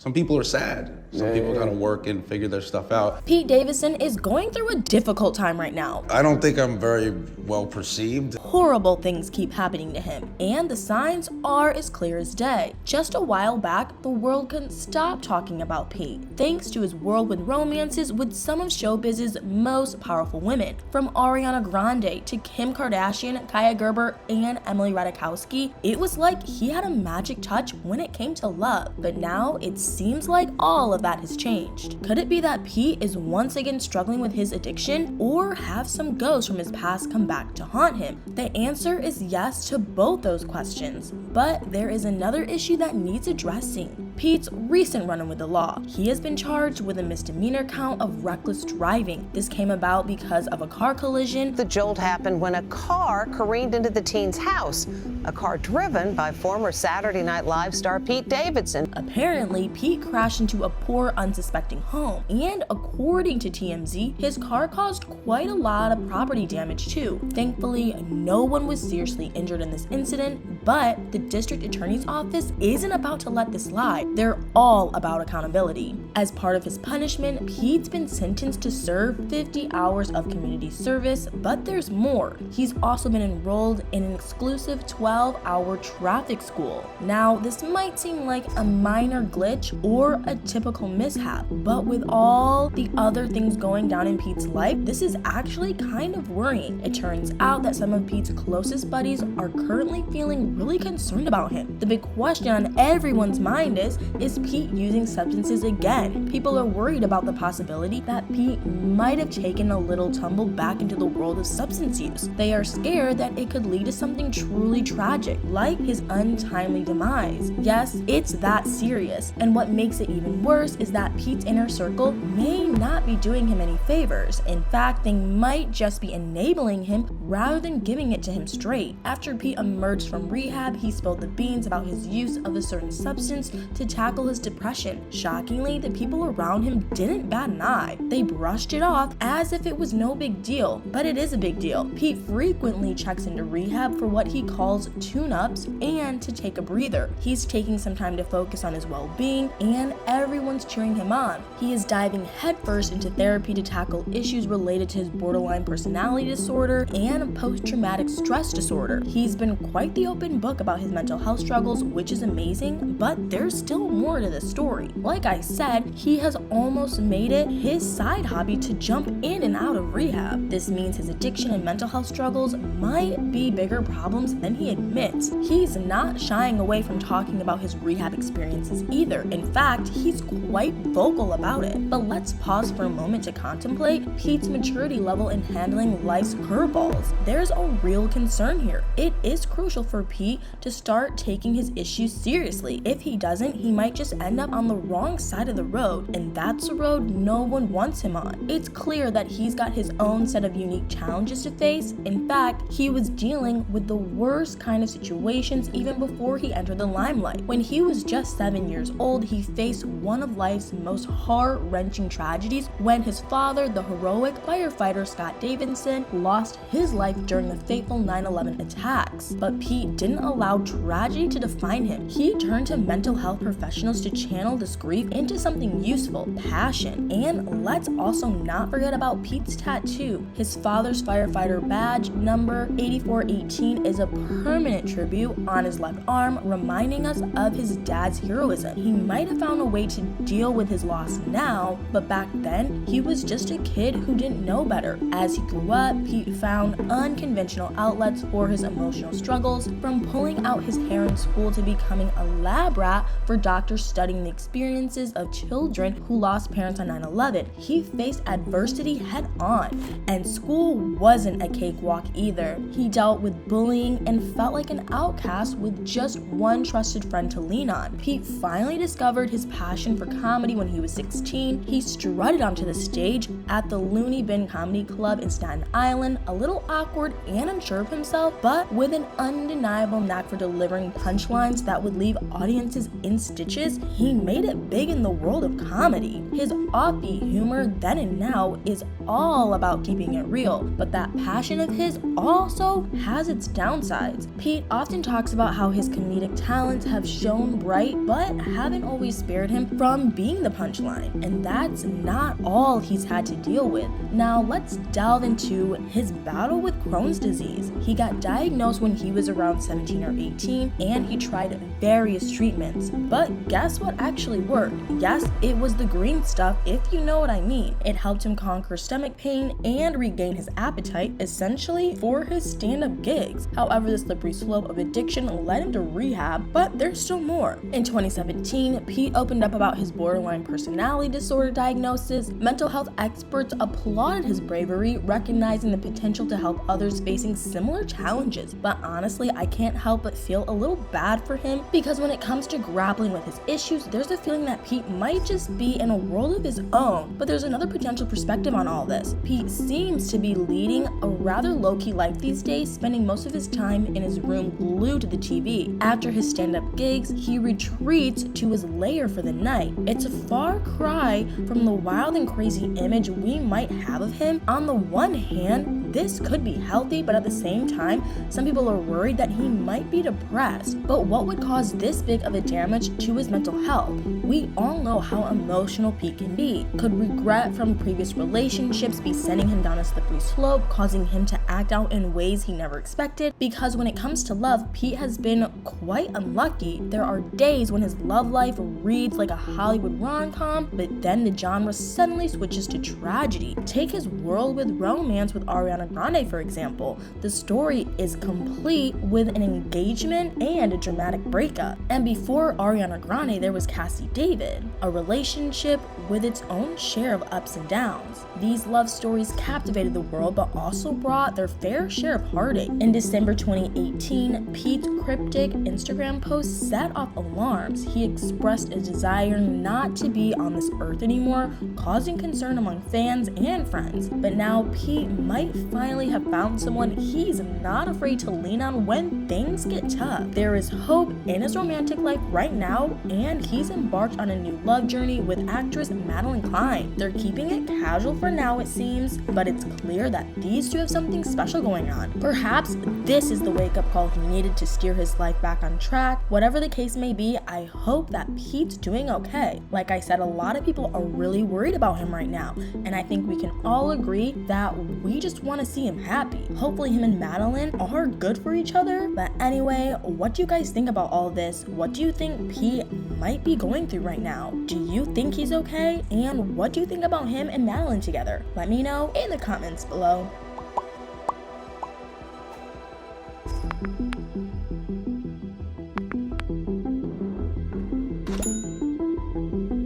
some people are sad. Some people gotta work and figure their stuff out. Pete Davidson is going through a difficult time right now. I don't think I'm very well perceived. Horrible things keep happening to him, and the signs are as clear as day. Just a while back, the world couldn't stop talking about Pete, thanks to his whirlwind romances with some of showbiz's most powerful women. From Ariana Grande to Kim Kardashian, Kaya Gerber, and Emily Ratajkowski, it was like he had a magic touch when it came to love. But now it seems like all of that has changed. Could it be that Pete is once again struggling with his addiction, or have some ghosts from his past come back to haunt him? The answer is yes to both those questions, but there is another issue that needs addressing. Pete's recent run-in with the law. He has been charged with a misdemeanor count of reckless driving. This came about because of a car collision. The jolt happened when a car careened into the teen's house, a car driven by former Saturday Night Live star Pete Davidson. Apparently, Pete crashed into a poor, unsuspecting home, and according to TMZ, his car caused quite a lot of property damage too. Thankfully, no one was seriously injured in this incident, but the district attorney's office isn't about to let this slide. They're all about accountability. As part of his punishment, Pete's been sentenced to serve 50 hours of community service, but there's more. He's also been enrolled in an exclusive 12-hour traffic school. Now, this might seem like a minor glitch or a typical mishap, but with all the other things going down in Pete's life, this is actually kind of worrying. It turns out that some of Pete's closest buddies are currently feeling really concerned about him. The big question on everyone's mind is Pete using substances again? People are worried about the possibility that Pete might have taken a little tumble back into the world of substance use. They are scared that it could lead to something truly tragic, like his untimely demise. Yes, it's that serious, and what makes it even worse is that Pete's inner circle may not be doing him any favors. In fact, they might just be enabling him rather than giving it to him straight. After Pete emerged from rehab, he spilled the beans about his use of a certain substance to tackle his depression. Shockingly, the people around him didn't bat an eye. They brushed it off as if it was no big deal, but it is a big deal. Pete frequently checks into rehab for what he calls tune-ups and to take a breather. He's taking some time to focus on his well-being, and everyone's cheering him on. He is diving headfirst into therapy to tackle issues related to his borderline personality disorder and post-traumatic stress disorder. He's been quite the open book about his mental health struggles, which is amazing, but there's still more to the story. Like I said, he has almost made it his side hobby to jump in and out of rehab. This means his addiction and mental health struggles might be bigger problems than he admits. He's not shying away from talking about his rehab experiences either. In fact, he's quite vocal about it. But let's pause for a moment to contemplate Pete's maturity level in handling life's curveballs. There's a real concern here. It is crucial for Pete to start taking his issues seriously. If he doesn't, he might just end up on the wrong side of the road, and that's a road no one wants him on. It's clear that he's got his own set of unique challenges to face. In fact, he was dealing with the worst kind of situations even before he entered the limelight. When he was just 7 years old, he faced one of life's most heart-wrenching tragedies when his father, the heroic firefighter Scott Davidson, lost his life during the fateful 9/11 attacks. But Pete didn't allow tragedy to define him. He turned to mental health professionals to channel this grief into something useful, passion. And let's also not forget about Pete's tattoo. His father's firefighter badge number 8418 is a permanent tribute on his left arm, reminding us of his dad's heroism. He might have found a way to deal with his loss now, but back then, he was just a kid who didn't know better. As he grew up, Pete found unconventional outlets for his emotional struggles, from pulling out his hair in school to becoming a lab rat for doctors studying the experiences of children who lost parents on 9/11. He faced adversity head on, and school wasn't a cakewalk either. He dealt with bullying and felt like an outcast with just one trusted friend to lean on. Pete finally discovered his passion for comedy when he was 16. He strutted onto the stage at the Looney Bin Comedy Club in Staten Island, a little awkward and unsure of himself, but with an undeniable knack for delivering punchlines that would leave audiences in stitches, he made it big in the world of comedy. His offbeat humor then and now is all about keeping it real, but that passion of his also has its downsides. Pete often talks about how his comedic talents have shone bright but haven't always spared him from being the punchline, and that's not all he's had to deal with. Now let's delve into his battle with Crohn's disease. He got diagnosed when he was around 17 or 18, and he tried various treatments, but guess what actually worked? Yes, it was the green stuff, if you know what I mean. It helped him conquer stomach pain and regain his appetite, essentially for his stand-up gigs. However, the slippery slope of addiction led him to rehab, but there's still more. In 2017, Pete opened up about his borderline personality disorder diagnosis. Mental health experts applauded his bravery, recognizing the potential to help others facing similar challenges. But honestly, I can't help but feel a little bad for him, because when it comes to grappling with his issues, there's a feeling that Pete might just be in a world of his own. But there's another potential perspective on all this. Pete seems to be leading a rather low-key life these days, spending most of his time in his room glued to the TV. After his stand-up gigs, he retreats to his lair for the night. It's a far cry from the wild and crazy image we might have of him. On the one hand, this could be healthy, but at the same time, some people are worried that he might be depressed. But what would cause this big of a damage to his mental health? We all know how emotional Pete can be. Could regret from previous relationships be sending him down a slippery slope, causing him to act out in ways he never expected? Because when it comes to love, Pete has been quite unlucky. There are days when his love life reads like a Hollywood rom-com, but then the genre suddenly switches to tragedy. Take his whirl with romance with Ariana Grande, for example. The story is complete with an engagement and a dramatic breakup. And before Ariana Grande, there was Cassie David, a relationship with its own share of ups and downs. These love stories captivated the world, but also brought their fair share of heartache. In December 2018, Pete's cryptic Instagram post set off alarms. He expressed a desire not to be on this earth anymore, causing concern among fans and friends. But now Pete might finally have found someone he's not afraid to lean on when things get tough. There is hope in his romantic life right now, and he's embarked on a new love journey with actress Madeline Klein. They're keeping it casual for now, it seems, but it's clear that these two have something special going on. Perhaps this is the wake-up call he needed to steer his life back on track. Whatever the case may be, I hope that Pete's doing okay. Like I said, a lot of people are really worried about him right now, and I think we can all agree that we just want to see him happy. Hopefully him and Madeline are good for each other. But anyway, what do you guys think about all this? What do you think Pete might be going through right now? Do you think he's okay? And what do you think about him and Madeline together? Let me know in the comments below.